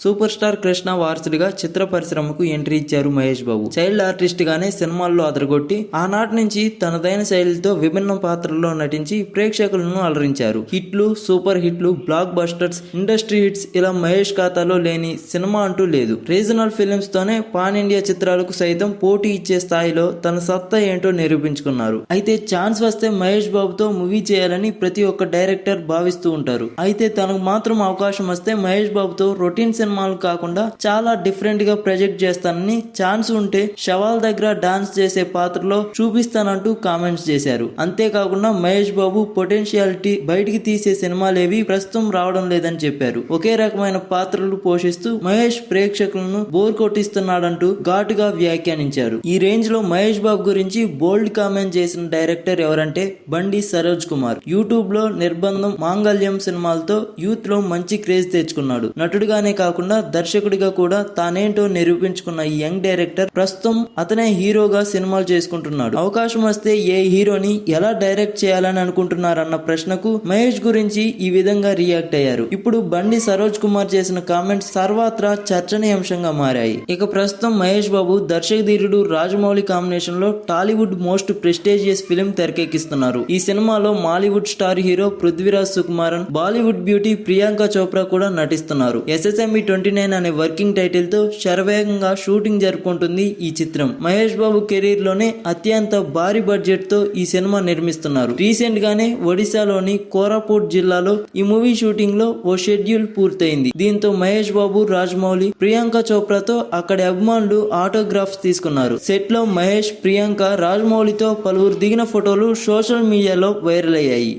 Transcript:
Super star Krishna వారసుడిగా చిత్ర పరిశ్రమకు entry ఇచ్చారు మహేష్ బాబు. చైల్డ్ ఆర్టిస్ట్ గానే సినిమాల్లో అదరగొట్టి ఆనాటి నుంచి తనదైన శైలితో విభిన్న పాత్రల్లో నటించి ప్రేక్షకులను అలరించారు. హిట్లు, సూపర్ హిట్లు, బ్లాక్ బస్టర్స్, ఇండస్ట్రీ హిట్స్ ఇలా మహేష్ ఖాతాలో లేని సినిమా అంటూ లేదు. రీజనల్ ఫిలిమ్స్ తోనే పాన్ ఇండియా చిత్రాలకు సైతం పోటీ ఇచ్చే స్థాయిలో తన సత్తా ఏంటో నిరూపించుకున్నారు. అయితే ఛాన్స్ వస్తే మహేష్ బాబుతో మూవీ చేయాలని ప్రతి ఒక్క డైరెక్టర్ భావిస్తూ ఉంటారు. అయితే తనకు మాత్రం అవకాశం వస్తే మహేష్ బాబుతో రొటీన్ సినిమాలు కాకుండా చాలా డిఫరెంట్ గా ప్రొజెక్ట్ చేస్తానని, ఛాన్స్ ఉంటే శవాల్ దగ్గర డాన్స్ చేసే పాత్రలో చూపిస్తానంటూ కామెంట్స్ చేశారు. అంతేకాకుండా మహేష్ బాబు పొటెన్షియాలిటీ బయటికి తీసే సినిమాలేవి ప్రస్తుతం రావడం లేదని చెప్పారు. ఒకే రకమైన పాత్రలు పోషిస్తూ మహేష్ ప్రేక్షకులను బోర్ కొట్టిస్తున్నాడంటూ ఘాటుగా వ్యాఖ్యానించారు. ఈ రేంజ్ లో మహేష్ బాబు గురించి బోల్డ్ కామెంట్ చేసిన డైరెక్టర్ ఎవరంటే బండి సరోజ్ కుమార్. యూట్యూబ్ లో నిర్బంధం, మాంగళ్యం సినిమాలతో యూత్ లో మంచి క్రేజ్ తెచ్చుకున్నాడు. నటుడుగానే కాకుండా దర్శకుడిగా కూడా తానేంటో నిరూపించుకున్న ఈ యంగ్ డైరెక్టర్ ప్రస్తుతం అతనే హీరోగా సినిమాలు చేసుకుంటున్నాడు. అవకాశం వస్తే ఏ హీరోని ఎలా డైరెక్ట్ చేయాలని అనుకుంటున్నారన్న ప్రశ్నకు మహేష్ గురించి ఈ విధంగా రియాక్ట్ అయ్యారు. ఇప్పుడు బండి సరోజ్ కుమార్ చేసిన కామెంట్స్ సర్వత్రా చర్చనీయాంశంగా మారాయి. ఇక ప్రస్తుతం మహేష్ బాబు దర్శకధీరుడు రాజమౌళి కాంబినేషన్ లో టాలీవుడ్ మోస్ట్ ప్రెస్టీజియస్ ఫిలిం తెరకెక్కిస్తున్నారు. ఈ సినిమాలో Mollywood star hero Prithviraj Sukumaran, Bollywood beauty Priyanka Chopra కూడా నటిస్తున్నారు. SSME 29 అనే వర్కింగ్ టైటిల్ తో శరవేగంగా షూటింగ్ జరుపుకుంటుంది ఈ చిత్రం. మహేష్ బాబు కెరీర్ లోనే అత్యంత భారీ బడ్జెట్ తో ఈ సినిమా నిర్మిస్తున్నారు. రీసెంట్ గానే ఒడిశాలోని కోరాపుట్ జిల్లాలో ఈ మూవీ షూటింగ్ లో ఓ షెడ్యూల్ పూర్తయింది. దీంతో మహేష్ బాబు, రాజమౌళి, ప్రియాంక చోప్రాతో అక్కడి అభిమానులు ఆటోగ్రాఫ్స్ తీసుకున్నారు. సెట్ లో మహేష్, ప్రియాంక, రాజమౌళితో పలువురు దిగిన ఫోటోలు సోషల్ మీడియాలో వైరల్ అయ్యాయి.